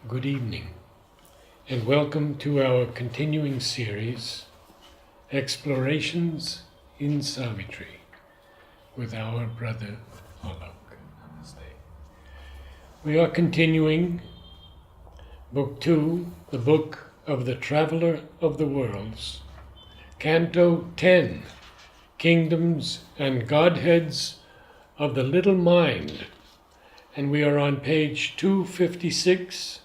Good evening, and welcome to our continuing series, Explorations in Savitri, with our brother Alok. We are continuing Book 2, the Book of the Traveler of the Worlds, Canto 10, Kingdoms and Godheads of the Little Mind, and we are on page 256,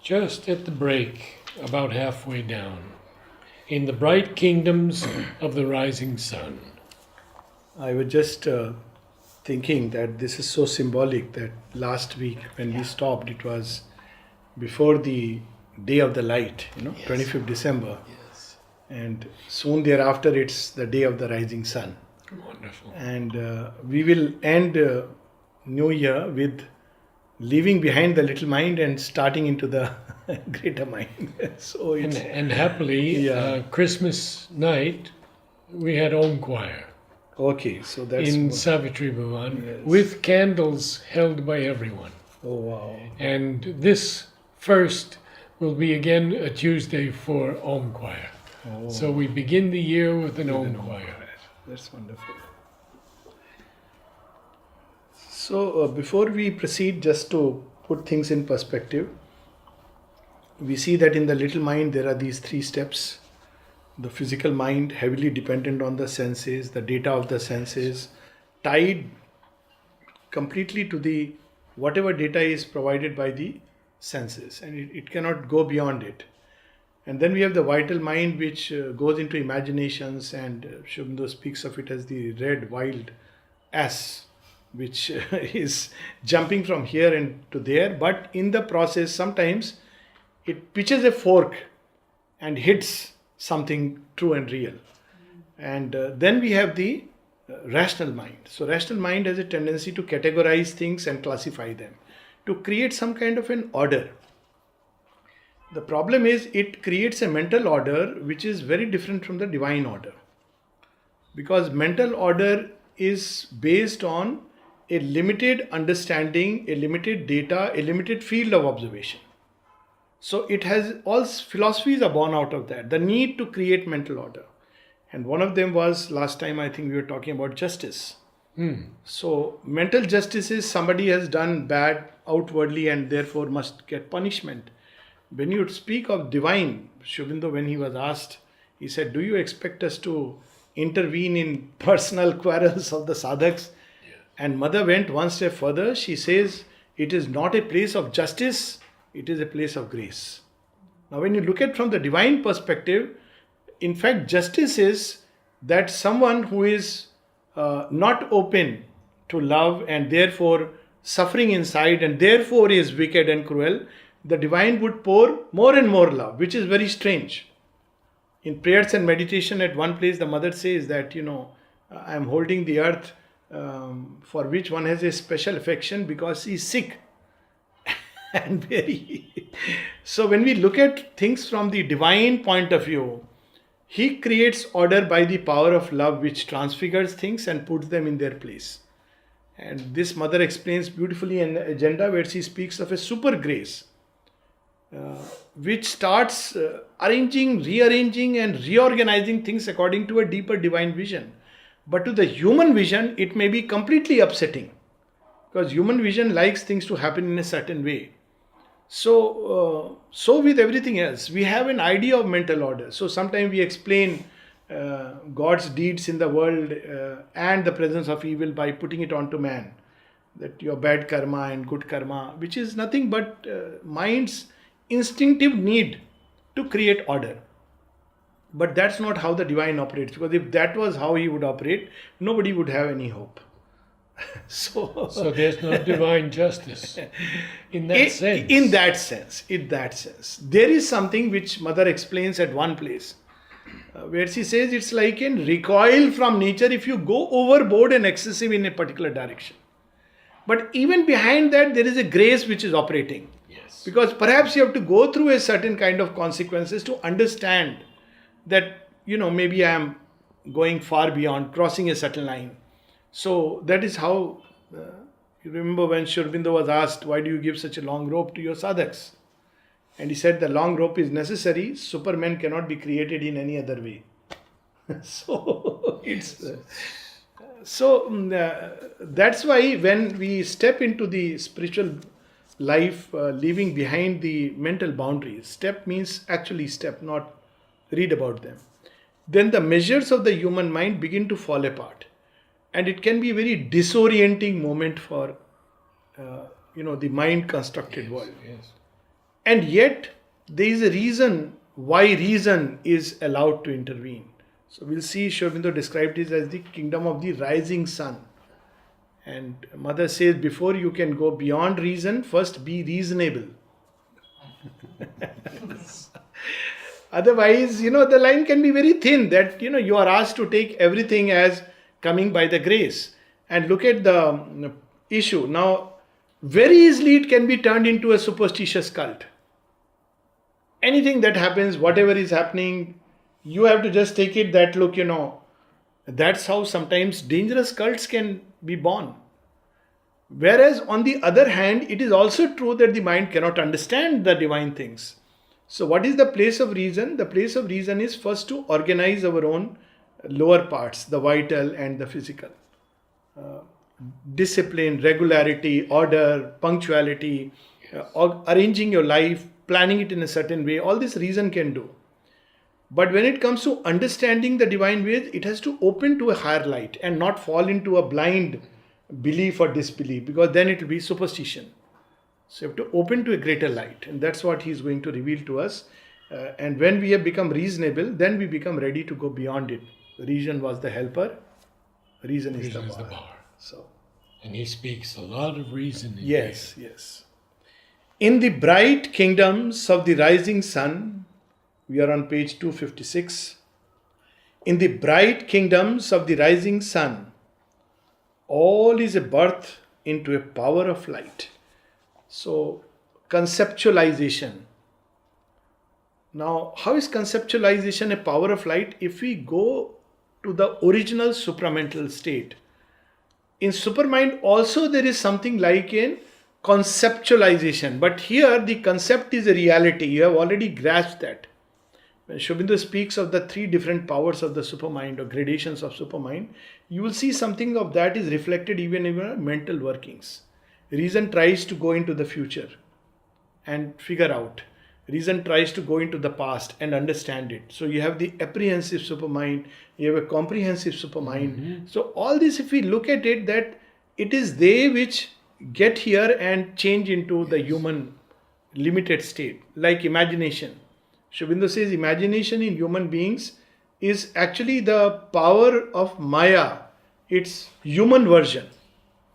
just at the break, about halfway down, in the bright kingdoms of the rising sun. I was just thinking that this is so symbolic that last week when we stopped, it was before the day of the light, Yes. 25th December. Yes. And soon thereafter, it's the day of the rising sun. Wonderful. And we will end New Year with leaving behind the little mind and starting into the greater mind. So it's And happily, Yeah. Christmas night, we had Om Choir okay. So that's in Savitri Bhavan Yes. with candles held by everyone. oh wow. And this first will be again a Tuesday for Om Choir. Oh, So we begin the year with an Om an Om Choir. that's wonderful. So, before we proceed, just to put things in perspective, we see that in the little mind there are these three steps. The physical mind, heavily dependent on the senses, the data of the senses, tied completely to the whatever data is provided by the senses, and it cannot go beyond it. And then we have the vital mind, which goes into imaginations, and Shubhendu speaks of it as the red wild ass, which is jumping from here and to there. But in the process, sometimes it pitches a fork and hits something true and real. And then we have the rational mind. So, rational mind has a tendency to categorize things and classify them, to create some kind of an order. The problem is it creates a mental order which is very different from the divine order, because mental order is based on a limited understanding, a limited data, a limited field of observation. So it has all philosophies are born out of that, the need to create mental order. And one of them was last time I think we were talking about justice. So mental justice is somebody has done bad outwardly and therefore must get punishment. When you speak of divine, Shubhendu, when he was asked, he said, do you expect us to intervene in personal quarrels of the sadhaks? And Mother went one step further. She says, it is not a place of justice, it is a place of grace. Now, when you look at from the divine perspective, in fact, justice is that someone who is not open to love and therefore suffering inside and therefore is wicked and cruel, the divine would pour more and more love, which is very strange. In prayers and meditation, at one place, the mother says that, I am holding the earth for which one has a special affection because he is sick and very. So when we look at things from the divine point of view, he creates order by the power of love, which transfigures things and puts them in their place. And this mother explains beautifully in the agenda where she speaks of a super grace, which starts arranging, rearranging and reorganizing things according to a deeper divine vision. But to the human vision, it may be completely upsetting, because human vision likes things to happen in a certain way. So with everything else, we have an idea of mental order. So sometimes we explain God's deeds in the world and the presence of evil by putting it onto man, that your bad karma and good karma, which is nothing but mind's instinctive need to create order. But that's not how the divine operates, because if that was how he would operate, nobody would have any hope. So there's no divine justice in that sense. In that sense, there is something which Mother explains at one place, where she says it's like a recoil from nature if you go overboard and excessive in a particular direction. But even behind that, there is a grace which is operating. Yes. Because perhaps you have to go through a certain kind of consequences to understand that, maybe I am going far beyond, crossing a certain line. So that is how, You remember when Sri Aurobindo was asked, why do you give such a long rope to your sadhaks? And he said the long rope is necessary. Superman cannot be created in any other way. So that's why when we step into the spiritual life, leaving behind the mental boundaries, step means actually step, not read about them. Then the measures of the human mind begin to fall apart, and it can be a very disorienting moment for the mind constructed world. Yes. And yet there is a reason why reason is allowed to intervene. So we'll see Sri Aurobindo described it as the kingdom of the rising sun. And Mother says, before you can go beyond reason, first be reasonable. Otherwise, the line can be very thin, that, you are asked to take everything as coming by the grace. And look at the issue. Now, very easily it can be turned into a superstitious cult. Anything that happens, whatever is happening, you have to just take it that, look, that's how sometimes dangerous cults can be born. Whereas on the other hand, it is also true that the mind cannot understand the divine things. So what is the place of reason? The place of reason is first to organize our own lower parts, the vital and the physical. Discipline, regularity, order, punctuality, arranging your life, planning it in a certain way, all this reason can do. But when it comes to understanding the divine ways, it has to open to a higher light and not fall into a blind belief or disbelief, because then it will be superstition. So you have to open to a greater light, and that's what he is going to reveal to us. And when we have become reasonable, then we become ready to go beyond it. Reason was the helper, reason is the bar. So, and he speaks a lot of reason. Yes. In the bright kingdoms of the rising sun, we are on page 256. In the bright kingdoms of the rising sun, all is a birth into a power of light. So, conceptualization. Now, how is conceptualization a power of light? If we go to the original supramental state, in supermind also there is something like a conceptualization, but here the concept is a reality. You have already grasped that. When Sri Aurobindo speaks of the three different powers of the supermind or gradations of supermind, you will see something of that is reflected even in our mental workings. Reason tries to go into the future and figure out. Reason tries to go into the past and understand it. So you have the apprehensive supermind, you have a comprehensive supermind. Mm-hmm. So all this, if we look at it, that it is they which get here and change into the human limited state, like imagination. Sri Aurobindo says imagination in human beings is actually the power of Maya, its human version.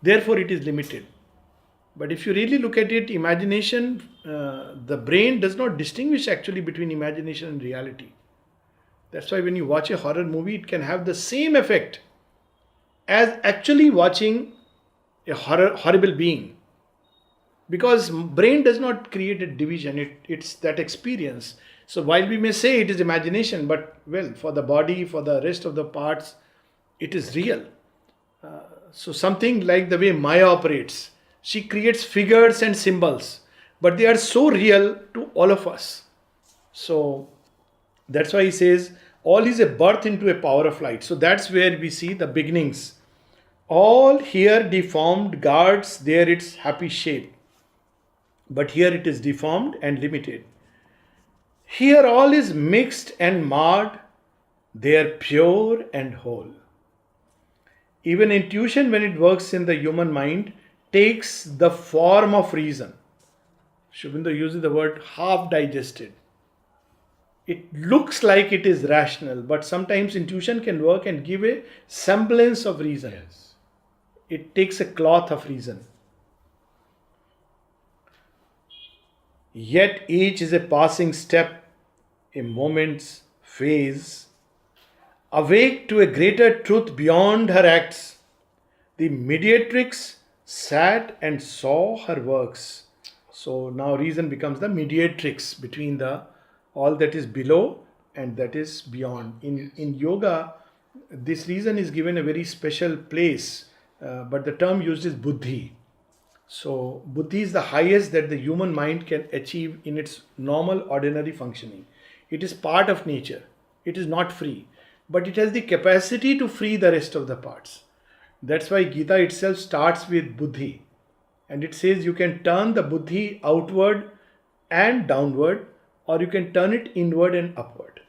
Therefore it is limited. But if you really look at it, imagination, the brain does not distinguish actually between imagination and reality. That's why when you watch a horror movie, it can have the same effect as actually watching a horrible being. Because brain does not create a division, it's that experience. So while we may say it is imagination, but well, for the body, for the rest of the parts, it is real. So something like the way Maya operates, she creates figures and symbols, but they are so real to all of us. So that's why he says, all is a birth into a power of light. So that's where we see the beginnings. All here deformed guards there its happy shape, but here it is deformed and limited. Here all is mixed and marred, there pure and whole. Even intuition, when it works in the human mind, takes the form of reason. Sri Aurobindo uses the word half digested. It looks like it is rational, but sometimes intuition can work and give a semblance of reason. Yes. It takes a cloth of reason. Yet each is a passing step, a moment's phase. Awake to a greater truth beyond her acts, the mediatrix sat and saw her works. So now reason becomes the mediatrix between the all that is below and that is beyond. In yoga, this reason is given a very special place, but the term used is buddhi. So, buddhi is the highest that the human mind can achieve in its normal, ordinary functioning. It is part of nature. It is not free. But it has the capacity to free the rest of the parts. That's why Gita itself starts with buddhi. And it says you can turn the buddhi outward and downward, or you can turn it inward and upward.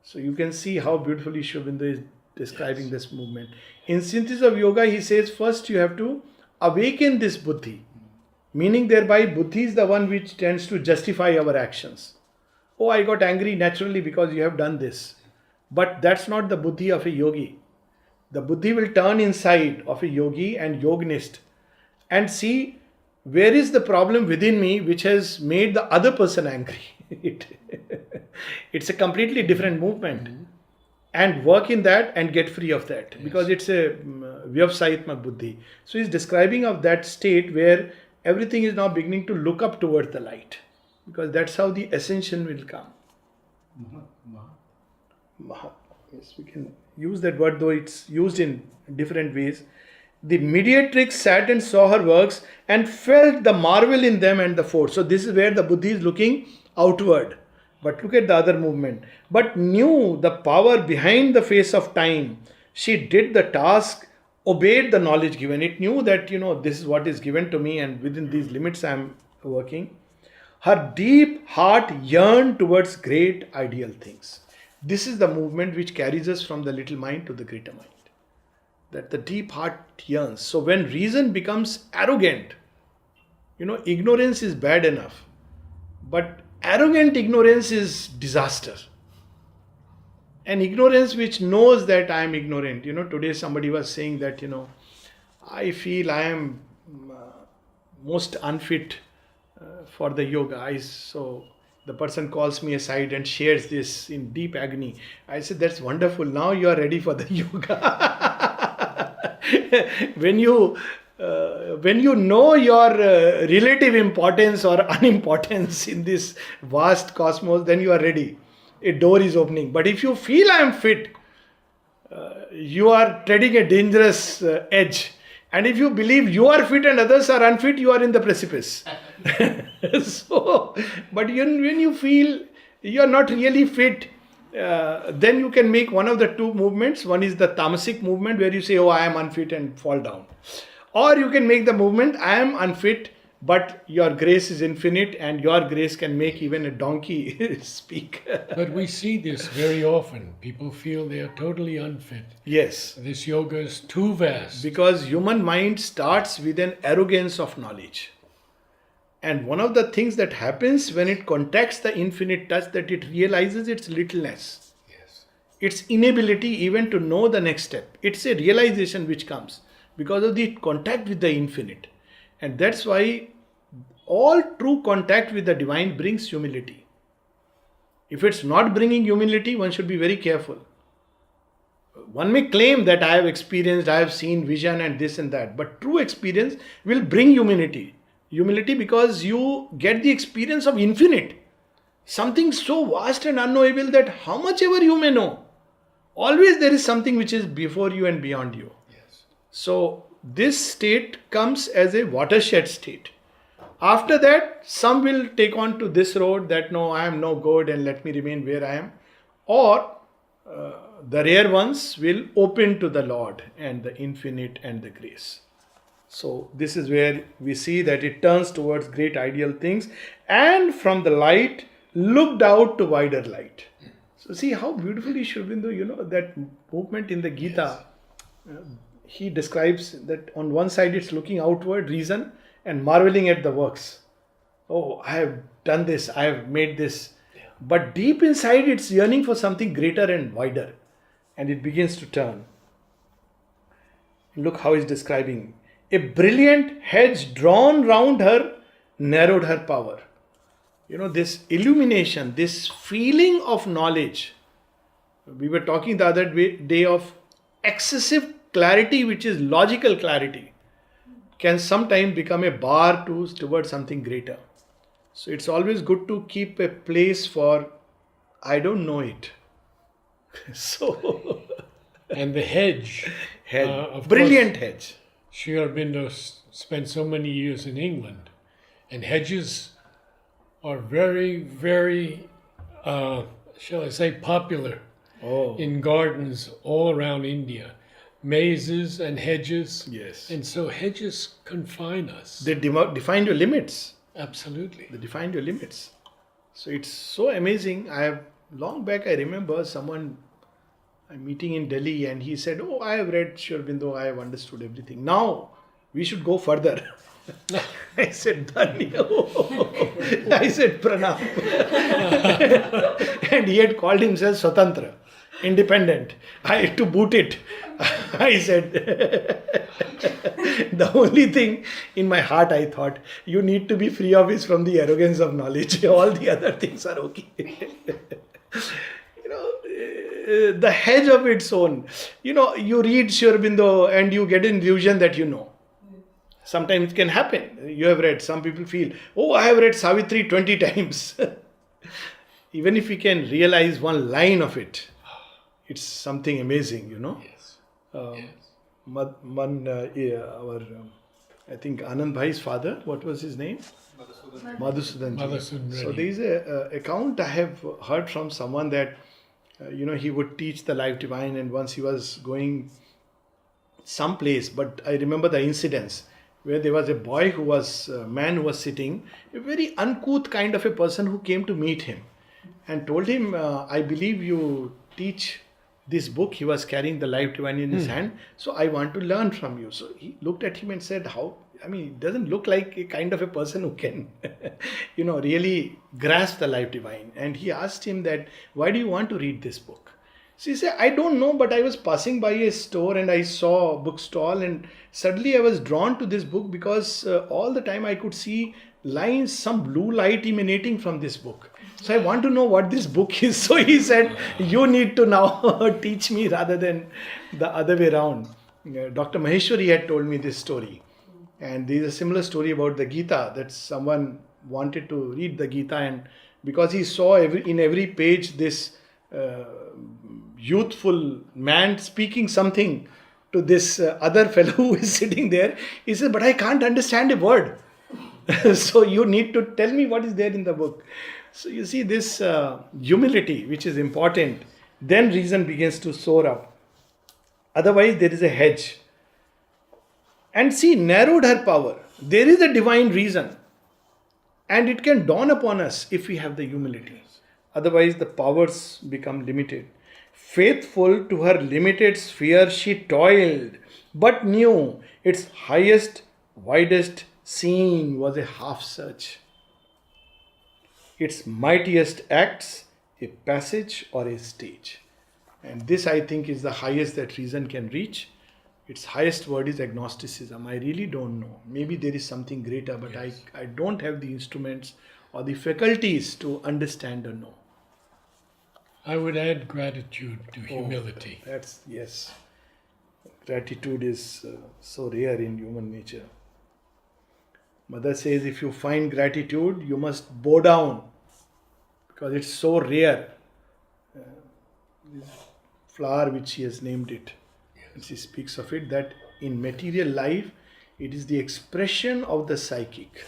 So you can see how beautifully Sri Aurobindo is describing this movement. In Synthesis of Yoga, he says first you have to awaken this buddhi, meaning thereby buddhi is the one which tends to justify our actions. Oh, I got angry naturally because you have done this. But that's not the buddhi of a yogi. The buddhi will turn inside of a yogi and yoginist and see where is the problem within me which has made the other person angry. It's a completely different movement. And work in that and get free of that. Because it's a vyavsayitmak buddhi. So he's describing of that state where everything is now beginning to look up towards the light. Because that's how the ascension will come. Mahat. Yes, we can use that word, though it's used in different ways. The mediatrix sat and saw her works and felt the marvel in them and the force. So this is where the buddhi is looking outward. But look at the other movement. But knew the power behind the face of time. She did the task, obeyed the knowledge given. It knew that, this is what is given to me and within these limits I am working. Her deep heart yearned towards great ideal things. This is the movement which carries us from the little mind to the greater mind. That the deep heart yearns. So when reason becomes arrogant, ignorance is bad enough. But arrogant ignorance is disaster. An ignorance which knows that I am ignorant. Today somebody was saying that, I feel I am most unfit for the yoga. So the person calls me aside and shares this in deep agony. I said, that's wonderful. Now you are ready for the yoga. When you know your relative importance or unimportance in this vast cosmos, then you are ready. A door is opening. But if you feel I am fit, you are treading a dangerous edge. And if you believe you are fit and others are unfit, you are in the precipice. But when you feel you are not really fit, then you can make one of the two movements. One is the tamasic movement where you say, oh, I am unfit and fall down. Or you can make the movement, I am unfit, but your grace is infinite and your grace can make even a donkey speak. But we see this very often. People feel they are totally unfit. Yes. This yoga is too vast. Because human mind starts with an arrogance of knowledge. And one of the things that happens when it contacts the infinite touch, that it realizes its littleness. Yes. Its inability even to know the next step. It's a realization which comes because of the contact with the infinite. And that's why all true contact with the divine brings humility. If it's not bringing humility, one should be very careful. One may claim that I have experienced, I have seen vision and this and that. But true experience will bring humility. Humility because you get the experience of infinite. Something so vast and unknowable that how much ever you may know, always there is something which is before you and beyond you. Yes. So this state comes as a watershed state. After that, some will take on to this road that no, I am no good and let me remain where I am. Or the rare ones will open to the Lord and the infinite and the grace. So this is where we see that it turns towards great ideal things and from the light looked out to wider light. So see how beautifully Sri Aurobindo, that movement in the Gita, he describes that on one side it's looking outward, reason, and marveling at the works. Oh, I have done this, I have made this. Yeah. But deep inside it's yearning for something greater and wider. And it begins to turn. Look how he's describing. A brilliant hedge drawn round her narrowed her power. This illumination, this feeling of knowledge. We were talking the other day of excessive clarity, which is logical clarity, can sometimes become a bar towards something greater. So it's always good to keep a place for, I don't know it. So and the hedge. Brilliant hedge. Sri Aurobindo spent so many years in England, and hedges are very, very, shall I say, popular in gardens all around India. Mazes and hedges. Yes. And so hedges confine us. They define your limits. Absolutely. They define your limits. So it's so amazing. Long back I remember someone I'm meeting in Delhi and he said, "Oh, I have read Sri Aurobindo, I have understood everything. Now we should go further." I said, "Dhanya." I said, "Pranam." And he had called himself Swatantra, independent. To boot it, I said, the only thing in my heart I thought, you need to be free of is from the arrogance of knowledge. All the other things are okay. The hedge of its own. You read Sri Aurobindo and you get an illusion that you know. Sometimes it can happen. You have read, some people feel, "Oh, I have read Savitri 20 times. Even if we can realize one line of it, it's something amazing, Yes. I think Anand Bhai's father, what was his name? Madhusudan. So there is a account I have heard from someone that, he would teach the life divine, and once he was going someplace, but I remember the incidents where there was a man who was sitting, a very uncouth kind of a person who came to meet him and told him, "I believe you teach this book." He was carrying the life divine in his hand. "So I want to learn from you." So he looked at him and said, it doesn't look like a kind of a person who can, really grasp the life divine. And he asked him that, "Why do you want to read this book?" So he said, "I don't know, but I was passing by a store and I saw a bookstall, and suddenly I was drawn to this book because all the time I could see lines, some blue light emanating from this book. So I want to know what this book is." So he said, "You need to now teach me rather than the other way around." Dr. Maheshwari had told me this story. And there is a similar story about the Gita, that someone wanted to read the Gita, and because he saw in every page this youthful man speaking something to this other fellow who is sitting there, he said, "But I can't understand a word." So you need to tell me what is there in the book. So you see this humility, which is important, then reason begins to soar up. Otherwise there is a hedge. And see, narrowed her power. There is a divine reason. And it can dawn upon us if we have the humility. Otherwise the powers become limited. Faithful to her limited sphere, she toiled, but knew its highest, widest seeing was a half search. Its mightiest acts, a passage or a stage. And this, I think, is the highest that reason can reach. Its highest word is agnosticism. I really don't know. Maybe there is something greater, but yes. I don't have the instruments or the faculties to understand or know. I would add gratitude to humility. Yes. Gratitude is so rare in human nature. Mother says, if you find gratitude, you must bow down because it's so rare. This flower which she has named it. And she speaks of it that in material life, it is the expression of the psychic.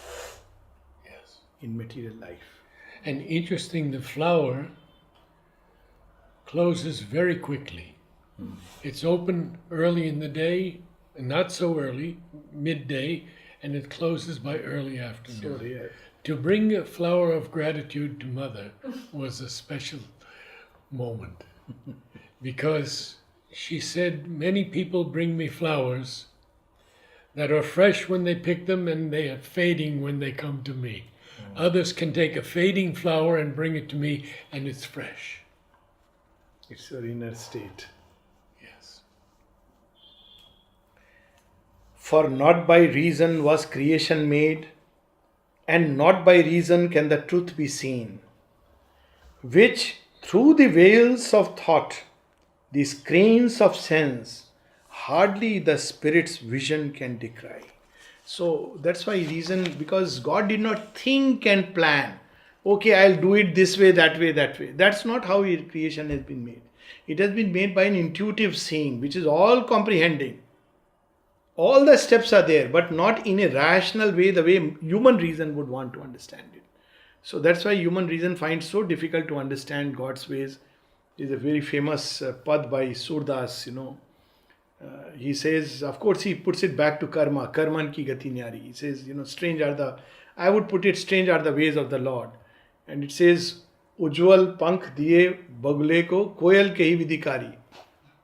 Yes. In material life. And interesting, the flower closes very quickly. It's open early in the day, and not so early, midday, and it closes by early afternoon. So rare. To bring a flower of gratitude to Mother was a special moment because she said, many people bring me flowers that are fresh when they pick them and they are fading when they come to me. Others can take a fading flower and bring it to me and it's fresh. It's your inner state. Yes. For not by reason was creation made, and not by reason can the truth be seen, which through the veils of thought, the screens of sense, hardly the spirit's vision can descry. So that's why reason, because God did not think and plan, okay, I'll do it this way, that way, that way. That's not how creation has been made. It has been made by an intuitive seeing, which is all comprehending. All the steps are there, but not in a rational way, the way human reason would want to understand it. So that's why human reason finds so difficult to understand God's ways. There is a very famous pad by Surdas, he says, of course, he puts it back to karma, karman ki gati nyari. He says, I would put it, strange are the ways of the Lord. And it says, Ujwal pank diye bagule ko koyal ke hi vidikari.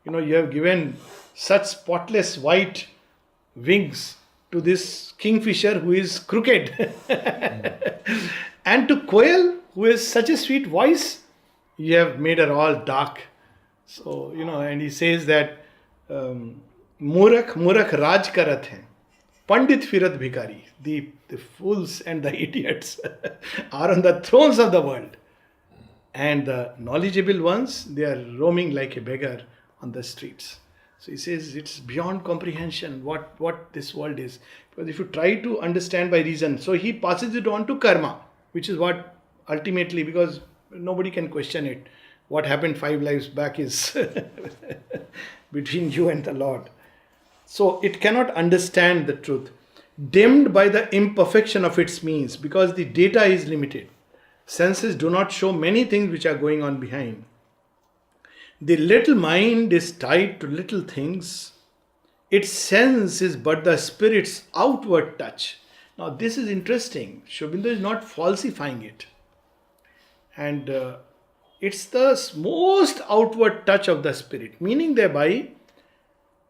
You have given such spotless white wings to this kingfisher who is crooked. And to koyal, who has such a sweet voice, you have made her all dark. So, and he says that, Murak Raj karat hai. Pandit firat bhikari. The fools and the idiots are on the thrones of the world. And the knowledgeable ones, they are roaming like a beggar on the streets. So he says it's beyond comprehension what this world is. Because if you try to understand by reason, so he passes it on to karma, which is what ultimately, because nobody can question it. What happened 5 lives back is between you and the Lord. So it cannot understand the truth. Dimmed by the imperfection of its means, because the data is limited. Senses do not show many things which are going on behind. The little mind is tied to little things. Its sense is but the spirit's outward touch. Now this is interesting. Sri Aurobindo is not falsifying it. And it's the most outward touch of the spirit. Meaning thereby,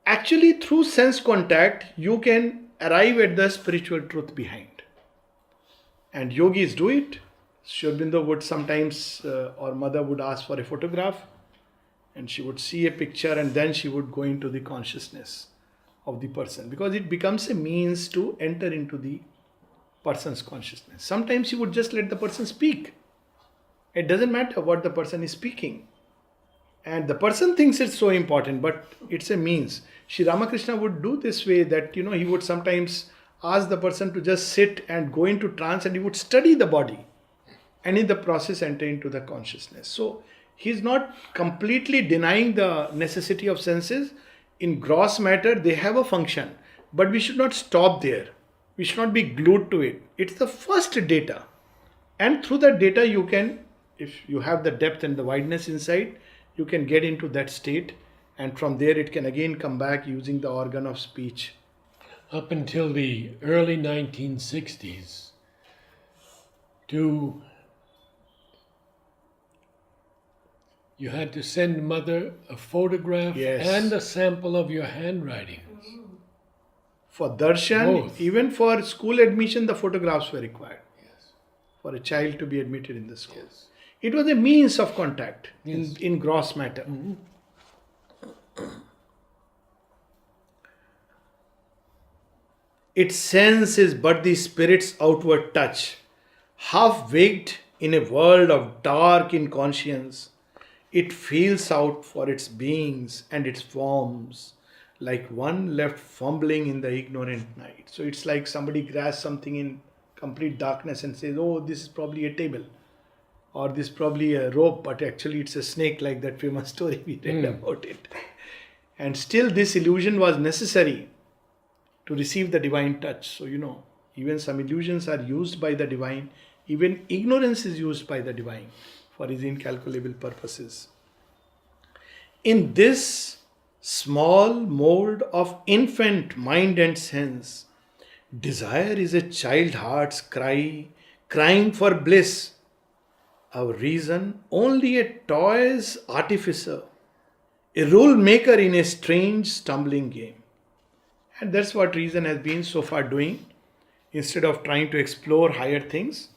actually through sense contact, you can arrive at the spiritual truth behind. And yogis do it. Sri Aurobindo would sometimes, or mother would ask for a photograph, and she would see a picture, and then she would go into the consciousness of the person, because it becomes a means to enter into the person's consciousness. Sometimes she would just let the person speak. It doesn't matter what the person is speaking. And the person thinks it's so important, but it's a means. Sri Ramakrishna would do this way that, he would sometimes ask the person to just sit and go into trance, and he would study the body and in the process enter into the consciousness. So he's not completely denying the necessity of senses. In gross matter, they have a function, but we should not stop there. We should not be glued to it. It's the first data. And through that data, you can, if you have the depth and the wideness inside, you can get into that state. And from there, it can again come back using the organ of speech. Up until the early 1960s, you had to send mother a photograph and a sample of your handwriting. For darshan, Both. even for school admission, the photographs were required. Yes. For a child to be admitted in the school. Yes. It was a means of contact Yes. in gross matter. Its sense is but the spirit's outward touch. Half waked in a world of dark inconscience, it feels out for its beings and its forms, like one left fumbling in the ignorant night. So it's like somebody grasps something in complete darkness and says, oh, this is probably a table, or this is probably a rope, but actually it's a snake, like that famous story we read about it. And still this illusion was necessary to receive the divine touch. So, even some illusions are used by the divine, even ignorance is used by the divine for his incalculable purposes. In this small mold of infant mind and sense, desire is a child heart's cry, crying for bliss. Our reason only a toy's artificer, a rule maker in a strange stumbling game. And that's what reason has been so far doing. Instead of trying to explore higher things,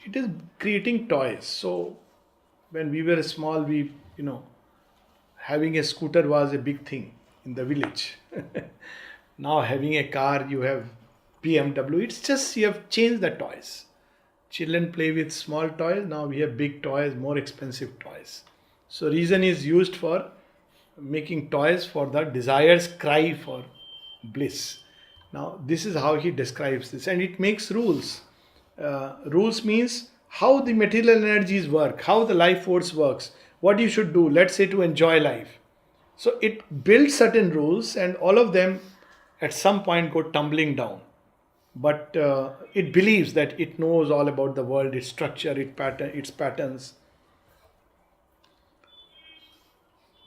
it is creating toys. So when we were small, having a scooter was a big thing in the village. Now having a car, you have BMW. It's just you have changed the toys. Children play with small toys. Now we have big toys, more expensive toys. So reason is used for making toys for the desire's cry for bliss. Now this is how he describes this, and it makes rules. Rules means how the material energies work, how the life force works, what you should do, let's say to enjoy life. So it builds certain rules, and all of them at some point go tumbling down. But it believes that it knows all about the world, its structure, its patterns.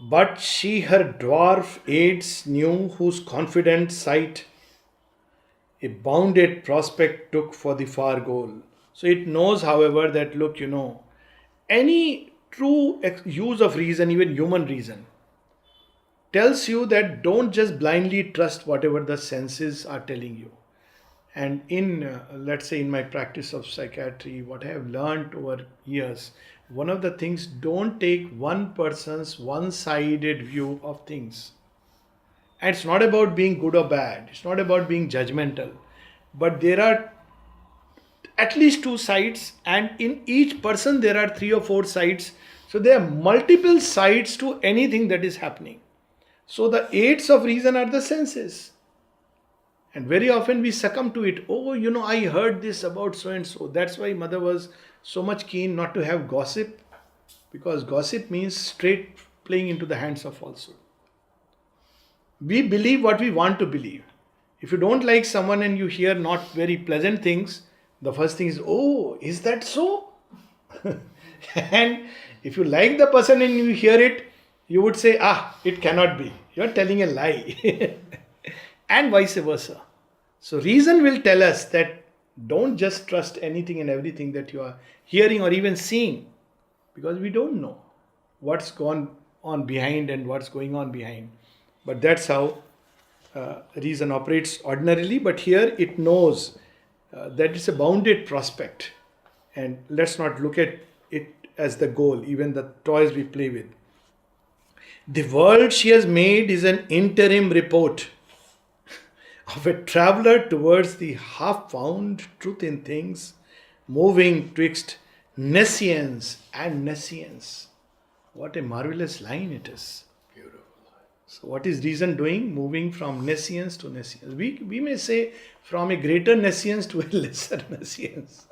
But she her dwarf aids knew, whose confident sight a bounded prospect took for the far goal. So it knows, however, that look, any true use of reason, even human reason, tells you that don't just blindly trust whatever the senses are telling you. And in, let's say, in my practice of psychiatry, what I have learned over years, one of the things, don't take one person's one-sided view of things. And it's not about being good or bad. It's not about being judgmental. But there are at least two sides, and in each person there are 3 or 4 sides. So there are multiple sides to anything that is happening. So the aids of reason are the senses. And very often we succumb to it. Oh, I heard this about so and so. That's why mother was so much keen not to have gossip, because gossip means straight playing into the hands of falsehood. We believe what we want to believe. If you don't like someone and you hear not very pleasant things, the first thing is, oh, is that so? And if you like the person and you hear it, you would say, it cannot be. You're telling a lie. And vice versa. So reason will tell us that don't just trust anything and everything that you are hearing or even seeing, because we don't know what's gone on behind and what's going on behind. But that's how reason operates ordinarily. But here it knows that it's a bounded prospect. And let's not look at it as the goal, even the toys we play with. The world she has made is an interim report of a traveller towards the half-found truth in things, moving twixt nescience and nescience. What a marvelous line it is. Beautiful. So what is reason doing? Moving from nescience to nescience. We may say from a greater nescience to a lesser nescience.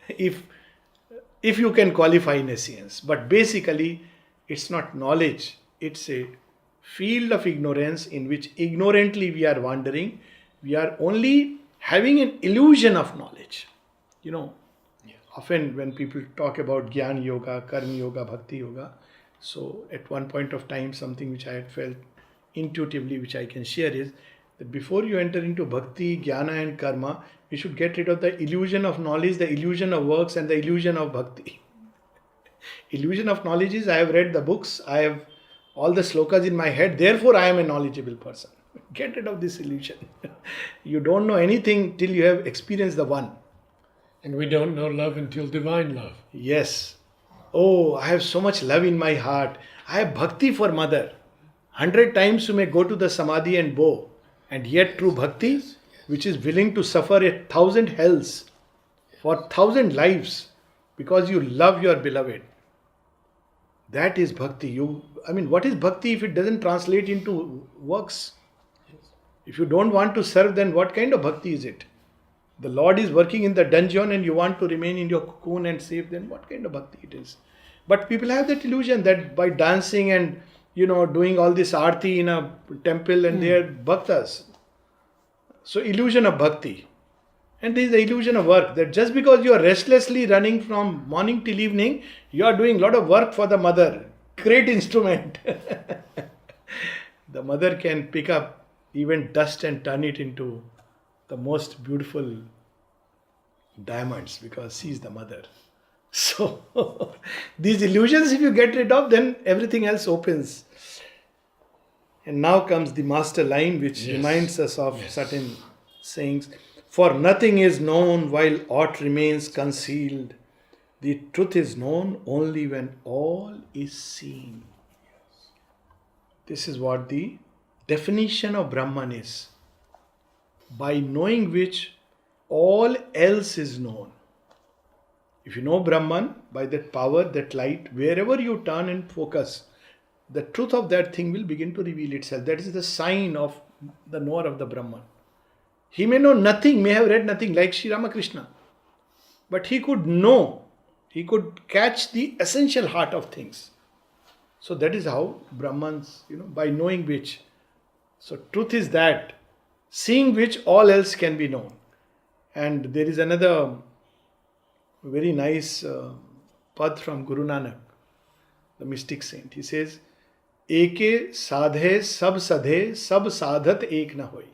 if you can qualify nescience. But basically, it's not knowledge. It's a field of ignorance in which ignorantly we are wandering. We are only having an illusion of knowledge. Often when people talk about Gyan Yoga, Karma Yoga, Bhakti Yoga, so at one point of time, something which I had felt intuitively, which I can share, is that before you enter into Bhakti, Jnana and Karma, we should get rid of the illusion of knowledge, the illusion of works, and the illusion of Bhakti. Illusion of knowledge is, I have read the books, I have all the slokas in my head, therefore I am a knowledgeable person. Get rid of this illusion. You don't know anything till you have experienced the one. And we don't know love until divine love. Yes. Oh, I have so much love in my heart. I have bhakti for mother. 100 times you may go to the samadhi and bow. And yet true bhakti, which is willing to suffer 1,000 hells for 1,000 lives because you love your beloved. That is bhakti. What is bhakti if it doesn't translate into works? If you don't want to serve, then what kind of bhakti is it? The Lord is working in the dungeon and you want to remain in your cocoon and safe, then what kind of bhakti it is? But people have that illusion that by dancing and doing all this arti in a temple and they are bhaktas. So illusion of bhakti. And there is the illusion of work, that just because you are restlessly running from morning till evening, you are doing a lot of work for the mother. Great instrument. The mother can pick up even dust and turn it into the most beautiful diamonds because she is the mother. So these illusions, if you get rid of, then everything else opens. And now comes the master line which reminds us of certain sayings. For nothing is known while aught remains concealed. The truth is known only when all is seen. This is what the definition of Brahman is. By knowing which all else is known. If you know Brahman, by that power, that light, wherever you turn and focus, the truth of that thing will begin to reveal itself. That is the sign of the knower of the Brahman. He may know nothing, may have read nothing, like Sri Ramakrishna. But he could know, he could catch the essential heart of things. So that is how Brahmans, by knowing which. So truth is that seeing which all else can be known. And there is another very nice pad from Guru Nanak, the mystic saint. He says, Eke sadhe sab sadhe sab sadhat ek na hoi.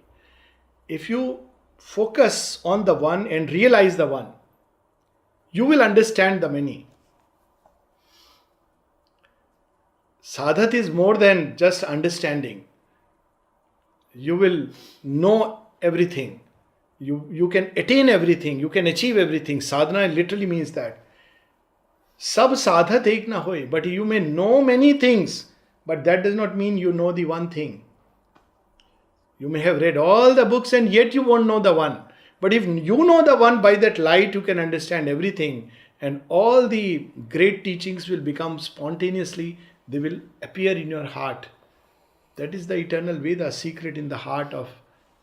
If you focus on the one and realize the one, you will understand the many. Sadhat is more than just understanding. You will know everything. You can attain everything. You can achieve everything. Sadhana literally means that. Sab sadhat ek na hoy. But you may know many things, but that does not mean you know the one thing. You may have read all the books and yet you won't know the one. But if you know the one, by that light you can understand everything. And all the great teachings will become spontaneously, they will appear in your heart. That is the eternal Veda, secret in the heart of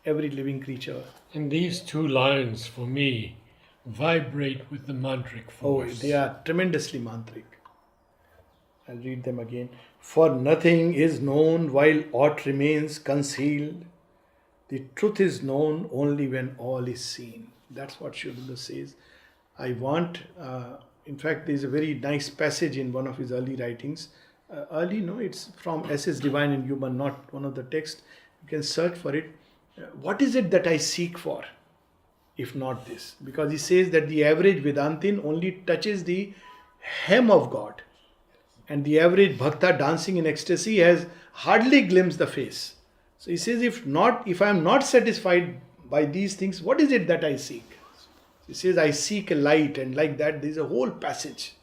every living creature. And these two lines for me vibrate with the mantric force. Oh, they are tremendously mantric. I'll read them again. For nothing is known while aught remains concealed. The truth is known only when all is seen. That's what Sri Aurobindo says. I want, in fact, there is a very nice passage in one of his early writings. It's from Essays Divine and Human, not one of the texts. You can search for it. What is it that I seek for, if not this? Because he says that the average Vedantin only touches the hem of God. And the average Bhakta dancing in ecstasy has hardly glimpsed the face. So he says, if I am not satisfied by these things, what is it that I seek? He says, I seek a light, and like that, there is a whole passage.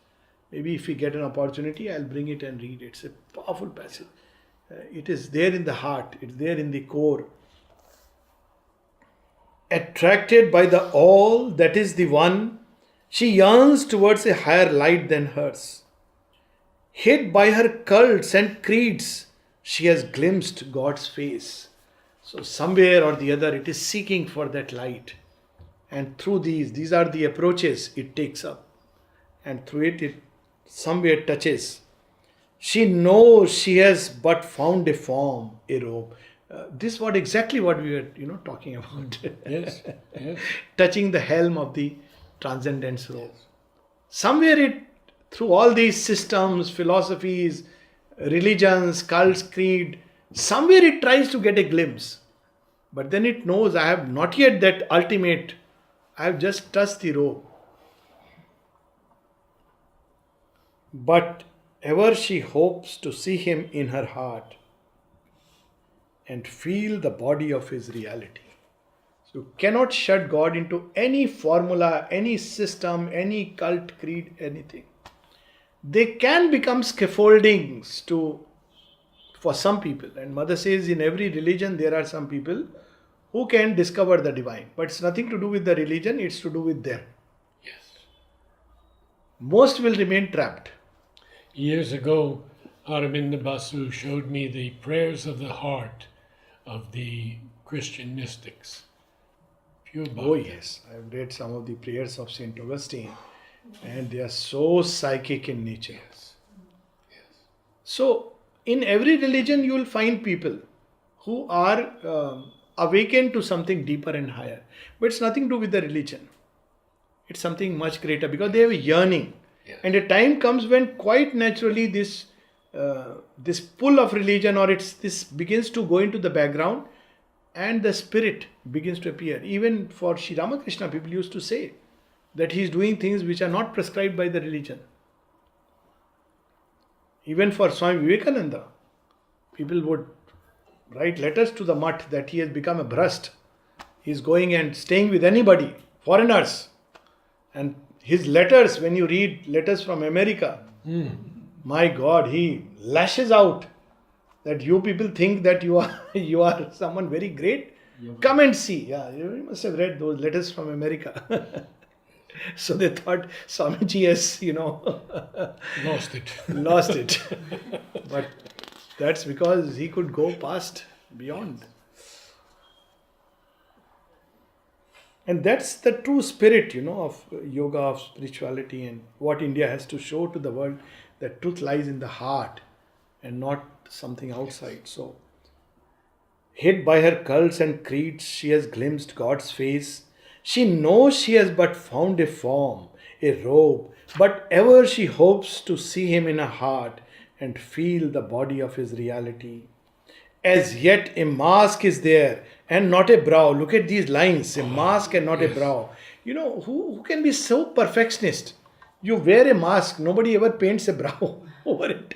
Maybe if we get an opportunity, I'll bring it and read it. It's a powerful passage. It is there in the heart. It's there in the core. Attracted by the all that is the one, she yearns towards a higher light than hers. Hid by her cults and creeds, she has glimpsed God's face. So somewhere or the other, it is seeking for that light. And through these are the approaches it takes up. And through it somewhere touches. She knows she has but found a form, a robe. This was exactly what we were, talking about. Yes. Touching the helm of the transcendence robe. Somewhere through all these systems, philosophies, religions, cults, creed, somewhere it tries to get a glimpse. But then it knows I have not yet that ultimate, I have just touched the robe. But ever she hopes to see him in her heart and feel the body of his reality. So you cannot shut God into any formula, any system, any cult, creed, anything. They can become scaffoldings for some people. And Mother says in every religion there are some people who can discover the divine. But it's nothing to do with the religion, it's to do with them. Yes. Most will remain trapped. Years ago, Aurobindo Basu showed me the prayers of the heart of the Christian mystics. Pure bhakti. Oh yes, I've read some of the prayers of Saint Augustine and they are so psychic in nature. Yes. So, in every religion you will find people who are awakened to something deeper and higher. But it's nothing to do with the religion. It's something much greater because they have a yearning. Yes. And a time comes when quite naturally this pull of religion or this begins to go into the background and the spirit begins to appear. Even for Sri Ramakrishna, people used to say that he is doing things which are not prescribed by the religion. Even for Swami Vivekananda, people would write letters to the mutt that he has become a bhrast. He is going and staying with anybody, foreigners. And his letters, when you read letters from America, my God, he lashes out that you people think that you are someone very great. Come and see. Yeah, you must have read those letters from America. So they thought Swamiji has, lost it. But that's because he could go past, beyond. And that's the true spirit, of yoga, of spirituality, and what India has to show to the world, that truth lies in the heart and not something outside. So Hid by her curls and creeds, she has glimpsed God's face. She knows she has but found a form, a robe, but ever she hopes to see him in her heart and feel the body of his reality. As yet a mask is there and not a brow. Look at these lines, a mask and not a brow. Who can be so perfectionist? You wear a mask, nobody ever paints a brow over it.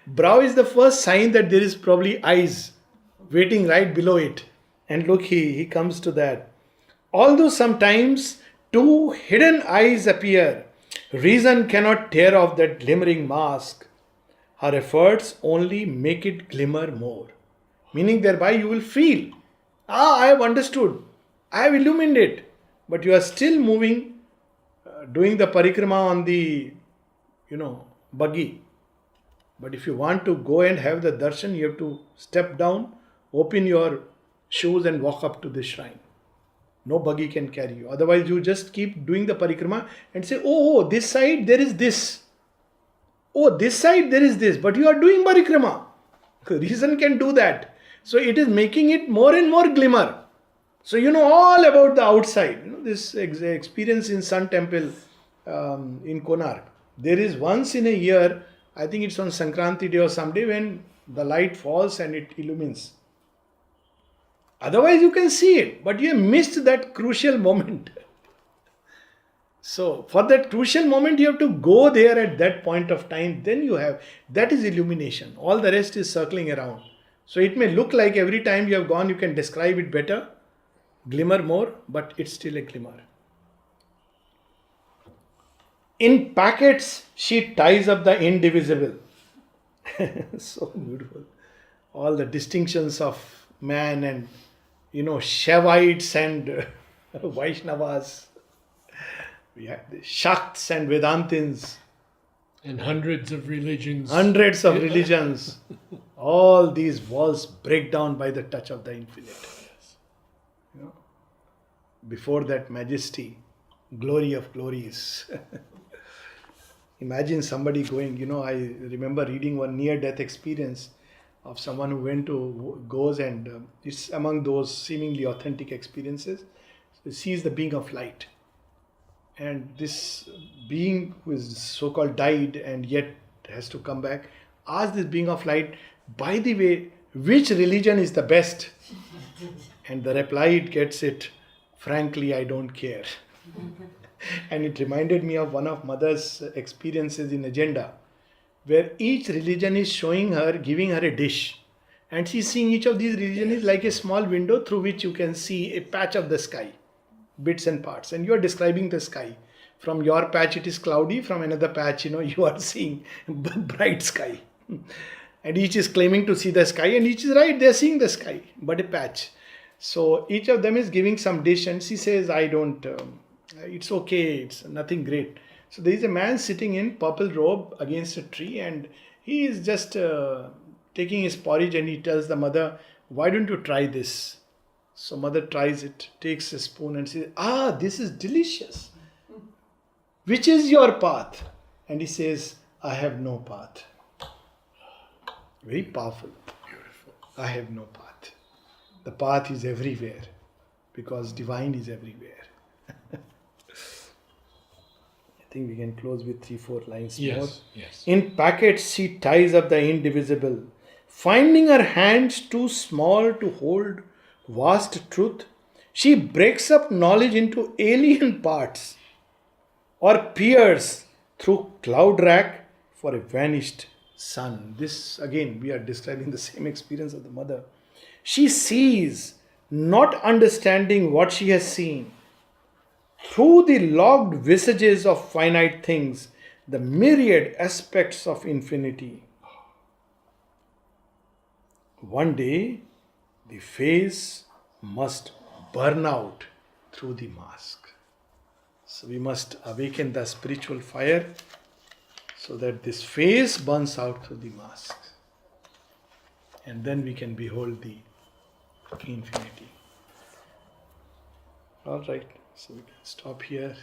Brow is the first sign that there is probably eyes waiting right below it. And look, he comes to that. Although sometimes two hidden eyes appear, reason cannot tear off that glimmering mask. Her efforts only make it glimmer more. Meaning thereby you will feel, I have understood, I have illumined it. But you are still moving, doing the parikrama on the, buggy. But if you want to go and have the darshan, you have to step down, open your shoes and walk up to the shrine. No buggy can carry you. Otherwise you just keep doing the parikrama and say, oh, this side there is this. Oh, this side there is this, but you are doing parikrama. Reason can do that. So it is making it more and more glimmer. So you know all about the outside. This experience in Sun Temple in Konark. There is once in a year, I think it's on Sankranti day or someday, when the light falls and it illumines. Otherwise you can see it, but you have missed that crucial moment. So for that crucial moment, you have to go there at that point of time. Then you have, that is illumination. All the rest is circling around. So it may look like every time you have gone, you can describe it better, glimmer more, but it's still a glimmer. In packets, she ties up the indivisible. So beautiful. All the distinctions of man and, Shaivites and Vaishnavas. We have the Shakts and Vedantins. And hundreds of religions. Hundreds of religions. All these walls break down by the touch of the infinite. Before that majesty, glory of glories. Imagine somebody going, I remember reading one near-death experience of someone who goes and it's among those seemingly authentic experiences. So sees the being of light. And this being who is so-called died and yet has to come back, asks this being of light, by the way, which religion is the best? And the reply it gets it, frankly, I don't care. And it reminded me of one of Mother's experiences in Agenda, where each religion is showing her, giving her a dish. And she's seeing each of these religions like a small window through which you can see a patch of the sky. Bits and parts, and you are describing the sky. From your patch it is cloudy, from another patch you are seeing bright sky. And each is claiming to see the sky, and each is right, they are seeing the sky, but a patch. So each of them is giving some dish, and she says, I don't, it's okay, it's nothing great. So there is a man sitting in purple robe against a tree, and he is just taking his porridge, and he tells the mother, why don't you try this? So mother tries it, takes a spoon and says, this is delicious. Which is your path? And he says, I have no path. Very powerful. Beautiful. I have no path. The path is everywhere because divine is everywhere. I think we can close with 3-4 lines more. Yes. In packets she ties up the indivisible, finding her hands too small to hold vast truth. She breaks up knowledge into alien parts or peers through cloud rack for a vanished sun. This again, we are describing the same experience of the mother. She sees, not understanding what she has seen. Through the logged visages of finite things, the myriad aspects of infinity. One day, the face must burn out through the mask. So we must awaken the spiritual fire so that this face burns out through the mask. And then we can behold the infinity. All right, so we can stop here.